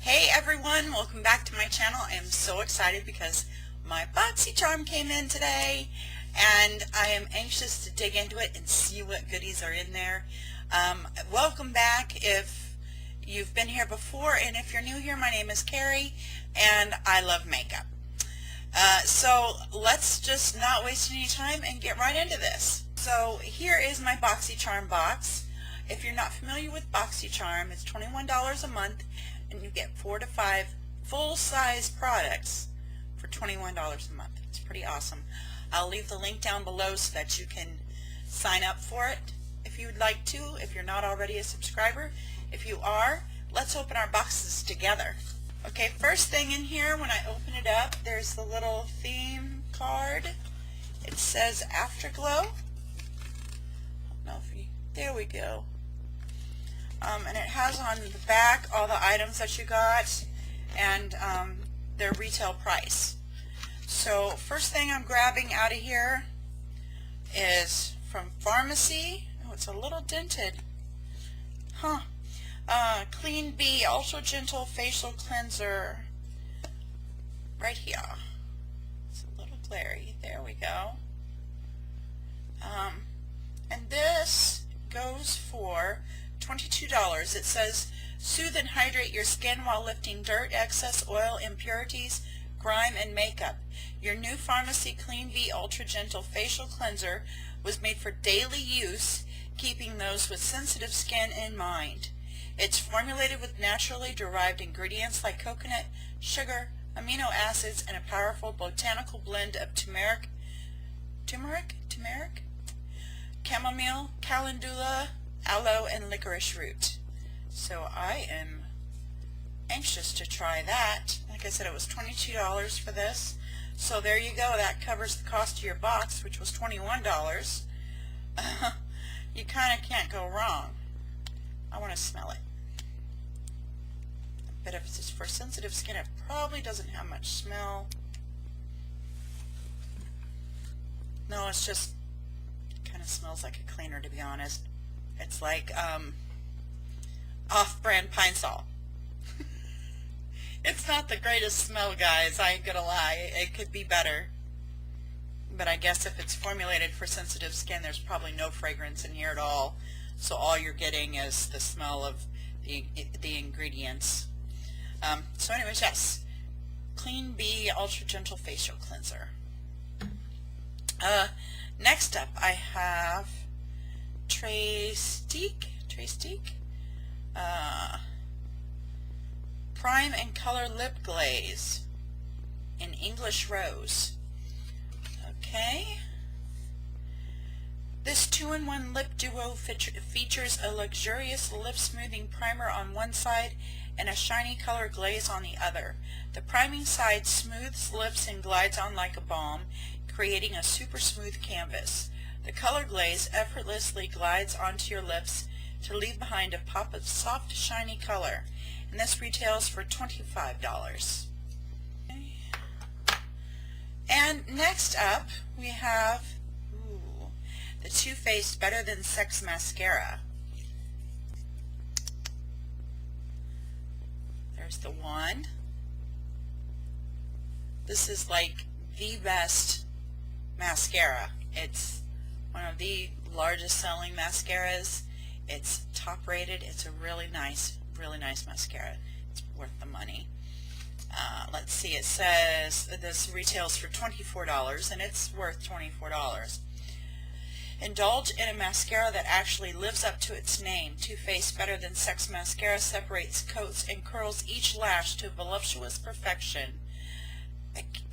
Hey everyone, welcome back to my channel. I am so excited because my Boxycharm came in today and I am anxious to dig into it and see what goodies are in there. Welcome back if you've been here before, and if you're new here, my name is Carrie and I love makeup. So let's just not waste any time and get right into this. So here is my Boxycharm box. If you're not familiar with Boxycharm, it's $21 a month and you get 4 to 5 full-size products for $21 a month. It's pretty awesome. I'll leave the link down below so that you can sign up for it if you would like to, if you're not already a subscriber. If you are, let's open our boxes together. Okay, first thing in here, when I open it up, there's the little theme card. It says Afterglow. There we go. And it has on the back all the items that you got and their retail price. So first thing I'm grabbing out of here is from Pharmacy. Oh, it's a little dented. Clean Bee Ultra Gentle Facial Cleanser. Right here. It's a little glary. There we go. And this goes for $22. It says, soothe and hydrate your skin while lifting dirt, excess oil, impurities, grime, and makeup. Your new Pharmacy Clean Bee Ultra Gentle Facial Cleanser was made for daily use, keeping those with sensitive skin in mind. It's formulated with naturally derived ingredients like coconut, sugar, amino acids, and a powerful botanical blend of turmeric, chamomile, calendula, aloe, and licorice root. So I am anxious to try that. Like I said, it was $22 for this. So there you go. That covers the cost of your box, which was $21. You kind of can't go wrong. I want to smell it. But if it's for sensitive skin, it probably doesn't have much smell. No, it's just kind of smells like a cleaner, to be honest. It's like off-brand Pine Sol. It's not the greatest smell, guys. I ain't gonna lie. It could be better. But I guess if it's formulated for sensitive skin, there's probably no fragrance in here at all. So all you're getting is the smell of the ingredients. So anyways, yes. Clean Bee Ultra Gentle Facial Cleanser. Next up, I have Traystique, Prime and Color Lip Glaze in English Rose. Okay. This 2-in-1 lip duo features a luxurious lip smoothing primer on one side and a shiny color glaze on the other. The priming side smooths lips and glides on like a balm, creating a super smooth canvas. The color glaze effortlessly glides onto your lips to leave behind a pop of soft, shiny color. And this retails for $25. Okay. And next up, we have the Too Faced Better Than Sex Mascara. There's the one. This is like the best mascara. It's one of the largest selling mascaras. It's top rated. It's a really nice mascara. It's worth the money. Let's see, it says this retails for $24 and it's worth $24. Indulge in a mascara that actually lives up to its name. Too Faced Better Than Sex Mascara separates, coats, and curls each lash to voluptuous perfection.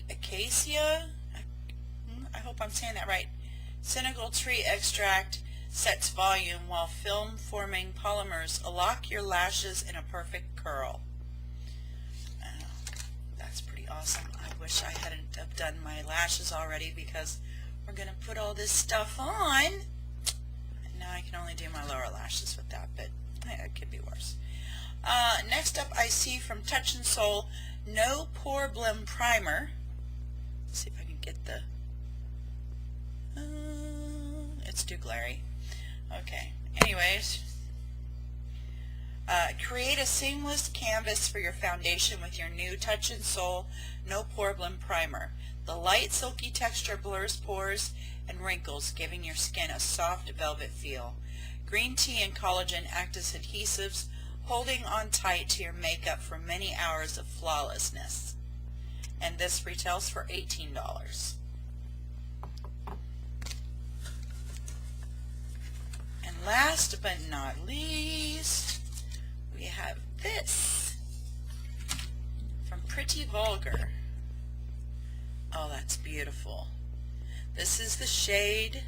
Acacia, I hope I'm saying that right. Senegal tree extract sets volume while film-forming polymers lock your lashes in a perfect curl. That's pretty awesome. I wish I hadn't have done my lashes already because we're going to put all this stuff on. And now I can only do my lower lashes with that, but it could be worse. Next up, I see from Touch and Soul No Pore Blem Primer. Let's see if I can get the... it's too glary. Okay. Anyways, Create a seamless canvas for your foundation with your new Touch and Soul No Problem Primer. The light silky texture blurs pores and wrinkles, giving your skin a soft velvet feel. Green tea and collagen act as adhesives, holding on tight to your makeup for many hours of flawlessness. And this retails for $18. And last but not least, we have this from Pretty Vulgar. Oh, that's beautiful. This is the shade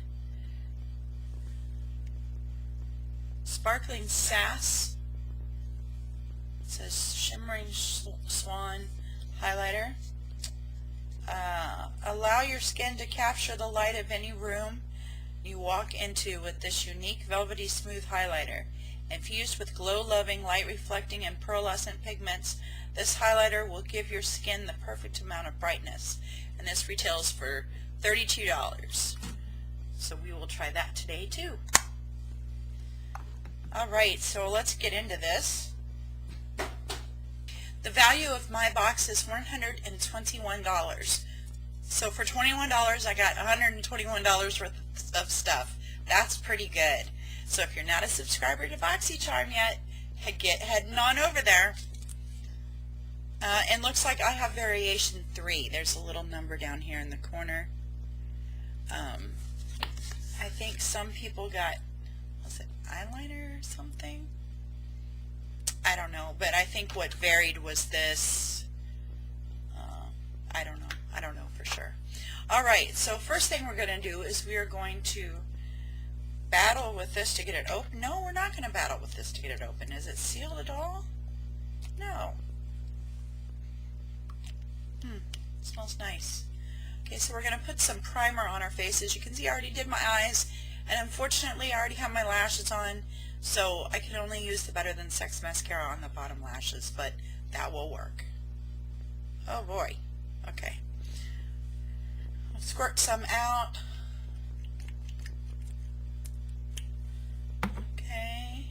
Sparkling Sass. It says Shimmering Swan Highlighter. Allow your skin to capture the light of any room you walk into with this unique velvety smooth highlighter. Infused with glow-loving, light-reflecting, and pearlescent pigments, this highlighter will give your skin the perfect amount of brightness. And this retails for $32. So we will try that today too. Alright, so let's get into this. The value of my box is $121. So for $21 I got $121 worth of stuff. That's pretty good. So if you're not a subscriber to Boxycharm yet, heading on over there. And looks like I have variation 3. There's a little number down here in the corner. I think some people got, was it eyeliner or something? I don't know, but I think what varied was this. I don't know. I don't know for sure. Alright, so first thing we're going to do is we are going to battle with this to get it open. No, we're not going to battle with this to get it open. Is it sealed at all? No. It smells nice. Okay, so we're going to put some primer on our faces. You can see I already did my eyes, and unfortunately I already have my lashes on, so I can only use the Better Than Sex mascara on the bottom lashes, but that will work. Oh boy. Okay. I'll squirt some out. Okay.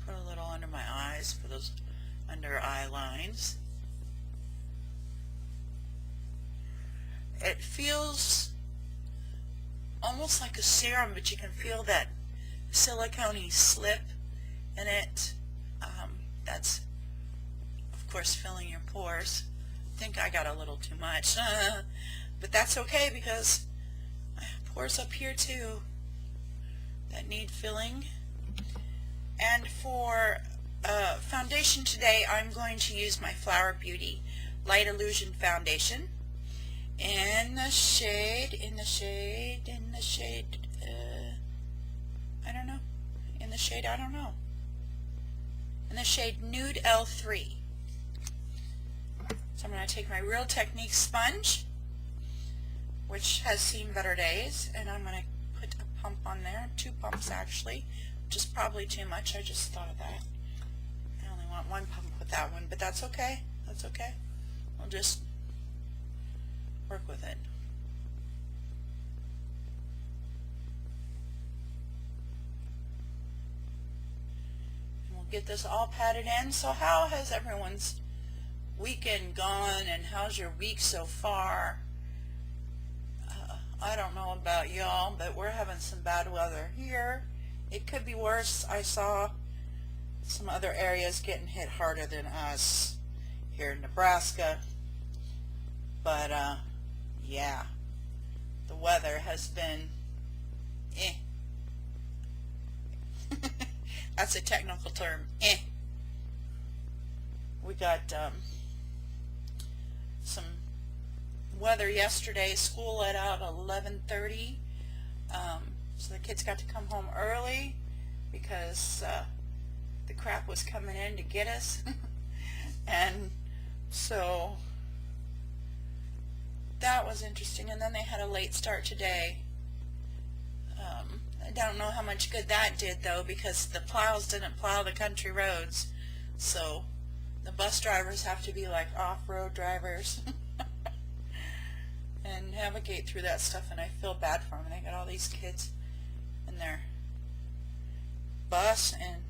Put a little under my eyes for those under eye lines. It feels almost like a serum, but you can feel that silicone-y slip in it. That's of course filling your pores. I think I got a little too much, but that's okay because I have pores up here too that need filling. And for foundation today, I'm going to use my Flower Beauty Light Illusion Foundation in the shade, I don't know, in the shade, I don't know, in the shade Nude L3. So I'm going to take my Real Technique sponge, which has seen better days, and I'm going to put a pump on there, 2 pumps actually, which is probably too much. I just thought of that. I only want 1 pump with that one, but that's okay. That's okay. I'll just work with it. And we'll get this all patted in. So how has everyone's weekend gone, and how's your week so far? I don't know about y'all, but we're having some bad weather here. It could be worse. I saw some other areas getting hit harder than us here in Nebraska. But yeah, the weather has been That's a technical term, We got some weather yesterday. School let out at 11:30, so the kids got to come home early because the crap was coming in to get us. And so that was interesting. And then they had a late start today. I don't know how much good that did though, because the plows didn't plow the country roads, so the bus drivers have to be like off-road drivers. and navigate through that stuff, and I feel bad for them. And I got all these kids in their bus, and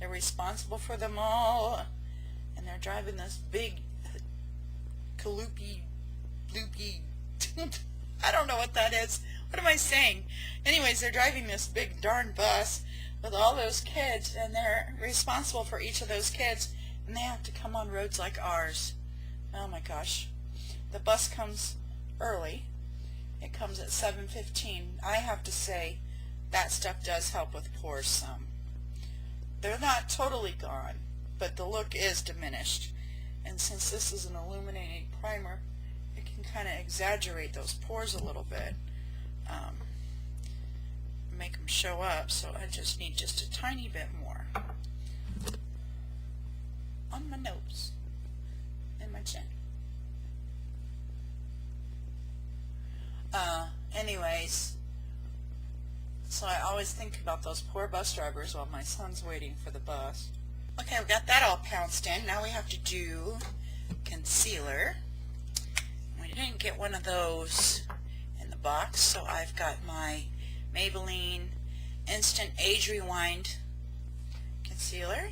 they're responsible for them all, and they're driving this big kaloopy bloopy I don't know what that is. What am I saying? Anyways, they're driving this big darn bus with all those kids, and they're responsible for each of those kids, and they have to come on roads like ours. Oh my gosh. The bus comes early. It comes at 7:15. I have to say that stuff does help with pores some. They're not totally gone, but the look is diminished. And since this is an illuminating primer, it can kind of exaggerate those pores a little bit, make them show up. So I just need just a tiny bit more on my nose and my chin. Anyways, so I always think about those poor bus drivers while my son's waiting for the bus. Okay, I've got that all pounced in. Now we have to do concealer. We didn't get one of those in the box, so I've got my Maybelline Instant Age Rewind concealer.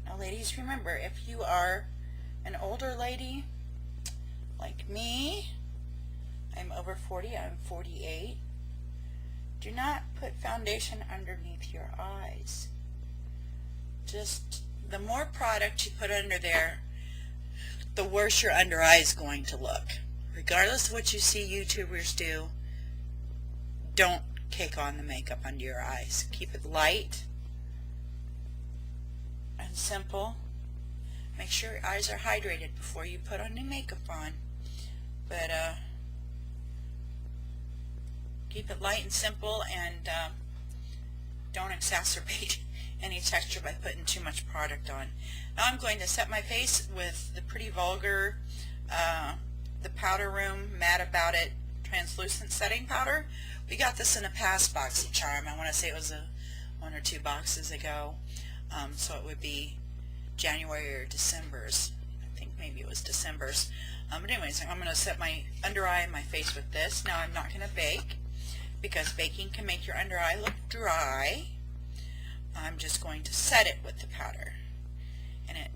Now ladies, remember, if you are an older lady like me, I'm over 40, I'm 48, do not put foundation underneath your eyes. Just the more product you put under there, the worse your under eye is going to look. Regardless of what you see YouTubers do, don't cake on the makeup under your eyes. Keep it light and simple. Make sure your eyes are hydrated before you put any makeup on. But keep it light and simple, and don't exacerbate any texture by putting too much product on. Now I'm going to set my face with the Pretty Vulgar, the Powder Room Mad About It translucent setting powder. We got this in a past Boxycharm. I want to say it was 1 or 2 boxes ago. So it would be January or December's. I think maybe it was December's. But anyways, I'm going to set my under eye and my face with this. Now I'm not going to bake, because baking can make your under eye look dry. I'm just going to set it with the powder, and it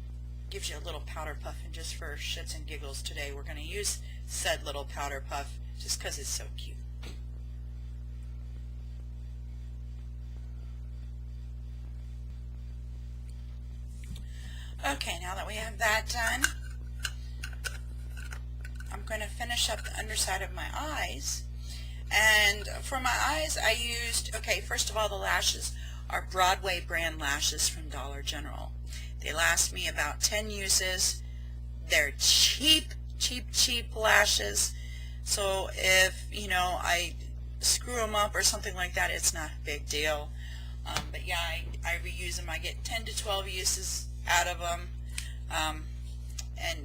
gives you a little powder puff. And just for shits and giggles today, we're going to use said little powder puff just because it's so cute. Okay, now that we have that done, I'm going to finish up the underside of my eyes. And for my eyes, I used, okay, first of all, the lashes are Broadway brand lashes from Dollar General. They last me about 10 uses. They're cheap, cheap, cheap lashes. So if, you know, I screw them up or something like that, it's not a big deal. But yeah, I reuse them. I get 10 to 12 uses out of them. And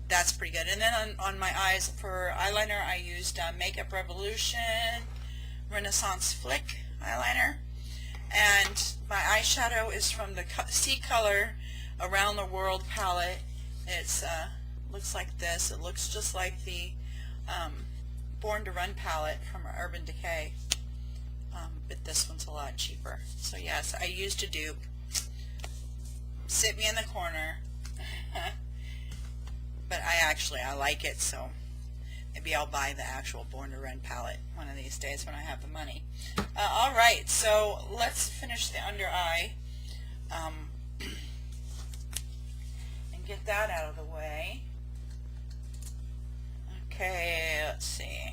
that's pretty good. And then on my eyes for eyeliner, I used Makeup Revolution Renaissance Flick eyeliner. And my eyeshadow is from the C Color Around the World palette. It's looks like this. It looks just like the Born to Run palette from Urban Decay. But this one's a lot cheaper. So yes, I used a dupe. Sit me in the corner. But I like it, so maybe I'll buy the actual Born to Run palette one of these days when I have the money. Alright, so let's finish the under eye and get that out of the way. Okay, let's see.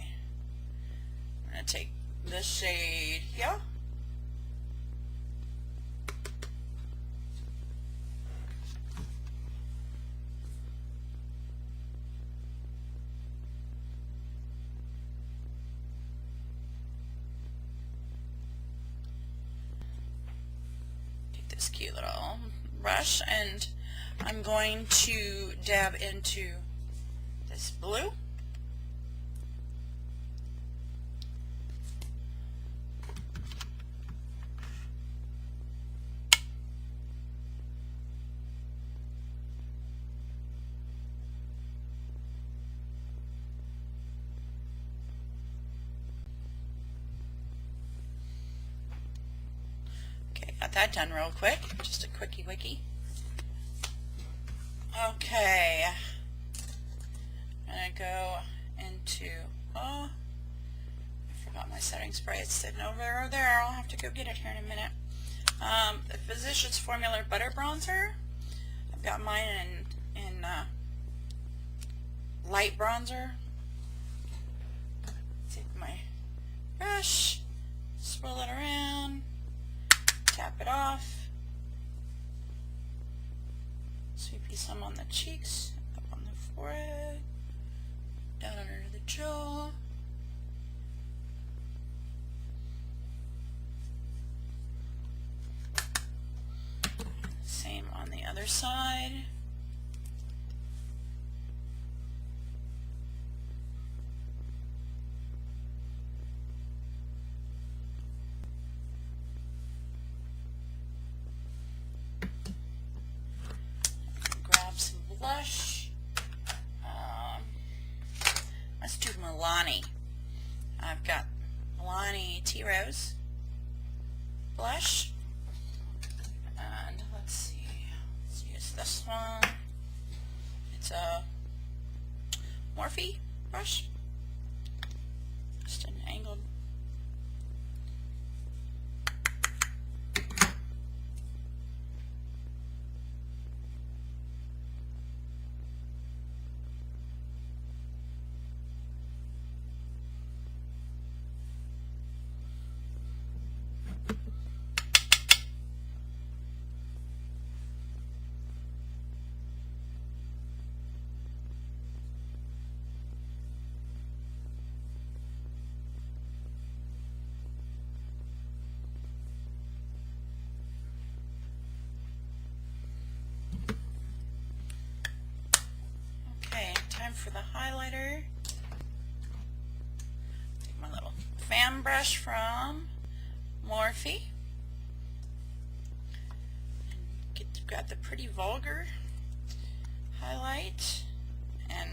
I'm going to take this shade here. This cute little brush, and I'm going to dab into this blue, got that done real quick. Just a quickie wiki. Okay. I'm going to go into, oh, I forgot my setting spray. It's sitting over there. I'll have to go get it here in a minute. The Physicians Formula Butter Bronzer. I've got mine in light bronzer. Take my brush, swirl it around, tap it off, sweepy some on the cheeks, up on the forehead, down under the jaw. Same on the other side. Grab some blush. Let's do Milani. I've got Milani Tea Rose blush. And let's see, let's use this one. It's a Morphe brush, just an angled. Time for the highlighter. Take my little fan brush from Morphe. Grab the Pretty Vulgar highlight and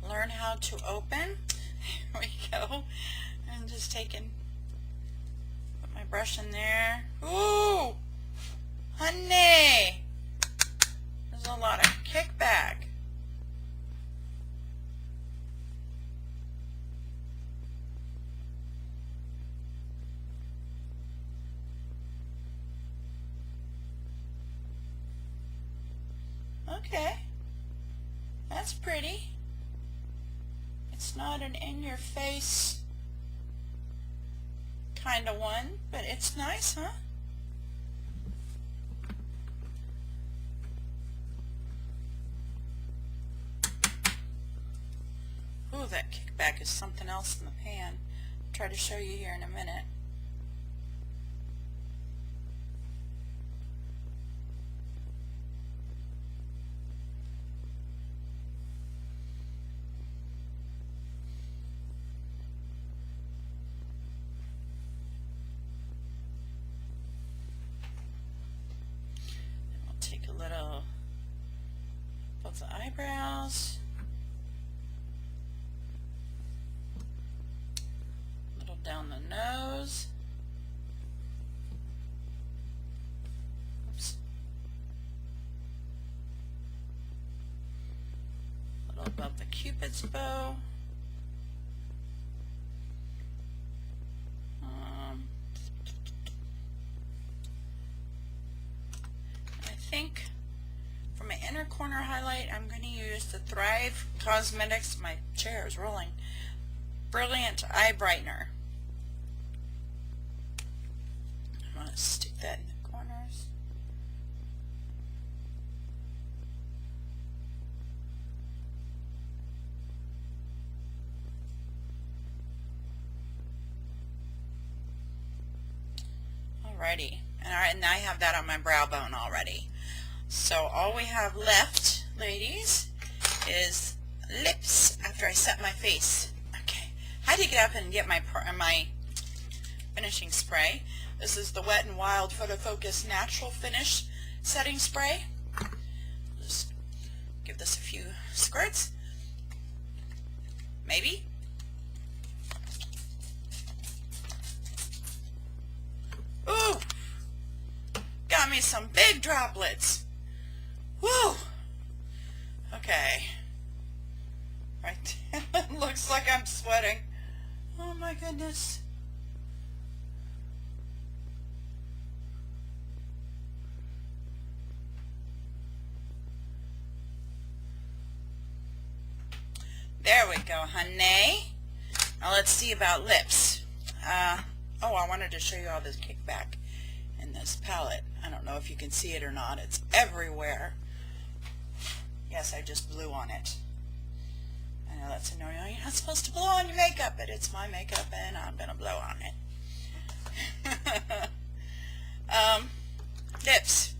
learn how to open. Here we go. I'm just taking, put my brush in there. Ooh, honey, there's a lot of kickback. Okay, that's pretty. It's not an in-your-face kind of one, but it's nice, huh? Ooh, that kickback is something else in the pan. I'll try to show you here in a minute. Little above the eyebrows, little down the nose, oops, little above the Cupid's bow, I think for my inner corner highlight, I'm going to use the Thrive Cosmetics, my chair is rolling, Brilliant Eye Brightener. I'm going to stick that in the corners. Alrighty, and I have that on my brow bone already. So all we have left, ladies, is lips after I set my face. Okay, I had to get up and get my finishing spray. This is the Wet n Wild Photo Focus Natural Finish Setting Spray. Just give this a few squirts. Maybe. Ooh! me some big droplets. Woo! Okay. Right. Looks like I'm sweating. Oh my goodness. There we go, honey. Now let's see about lips. Oh, I wanted to show you all this kickback in this palette. I don't know if you can see it or not. It's everywhere. Yes, I just blew on it. I know that's annoying. You're not supposed to blow on your makeup, but it's my makeup and I'm going to blow on it. Lips.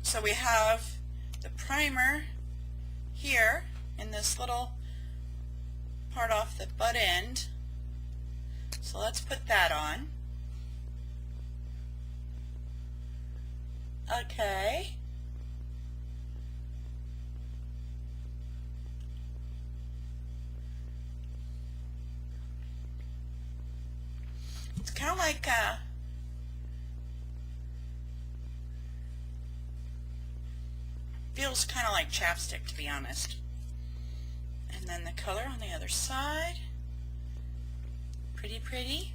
So we have the primer here in this little part off the butt end. So let's put that on. Okay. It's kind of like feels kind of like chapstick, to be honest. And then the color on the other side. Pretty, pretty.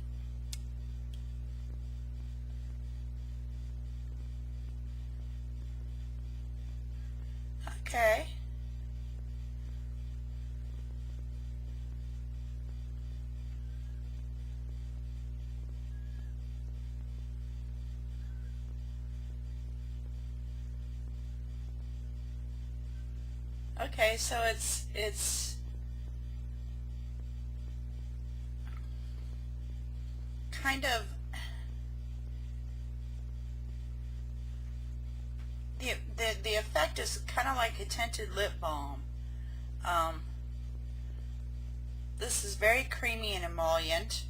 Okay. Okay, so it's kind of the effect is kind of like a tinted lip balm. This is very creamy and emollient.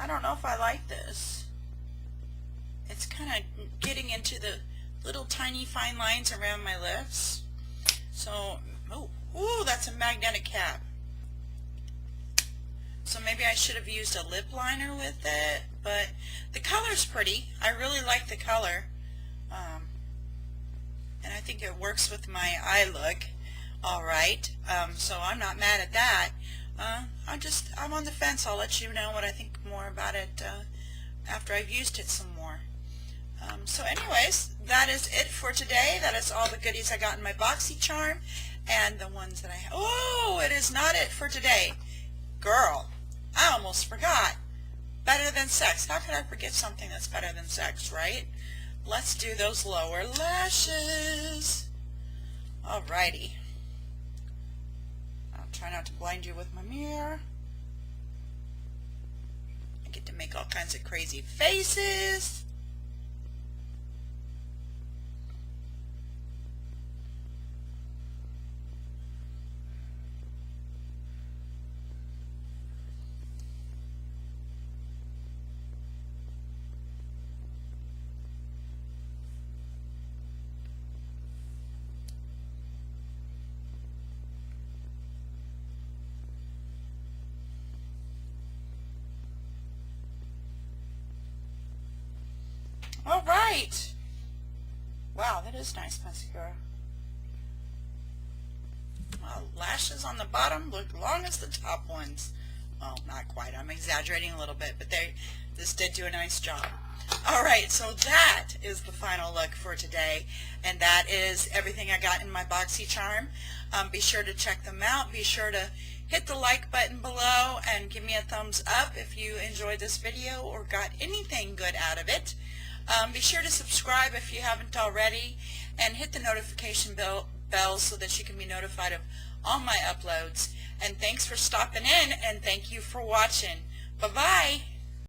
I don't know if I like this. It's kind of getting into the little tiny fine lines around my lips. So, ooh, that's a magnetic cap. So maybe I should have used a lip liner with it, but the color's pretty. I really like the color. And I think it works with my eye look all right. So I'm not mad at that. I'm on the fence. I'll let you know what I think more about it after I've used it some more. So anyways, that is it for today. That is all the goodies I got in my Boxycharm and the ones that I have. Oh, it is not it for today. Girl, I almost forgot. Better than sex. How could I forget something that's better than sex, right? Let's do those lower lashes. Alrighty. I'll try not to blind you with my mirror. I get to make all kinds of crazy faces. All right. Wow, that is nice mascara. Well, lashes on the bottom look long as the top ones. Well, not quite. I'm exaggerating a little bit, but this did do a nice job. All right, so that is the final look for today, and that is everything I got in my Boxycharm. Be sure to check them out. Be sure to hit the like button below and give me a thumbs up if you enjoyed this video or got anything good out of it. Be sure to subscribe if you haven't already, and hit the notification bell so that you can be notified of all my uploads. And thanks for stopping in, and thank you for watching. Bye-bye.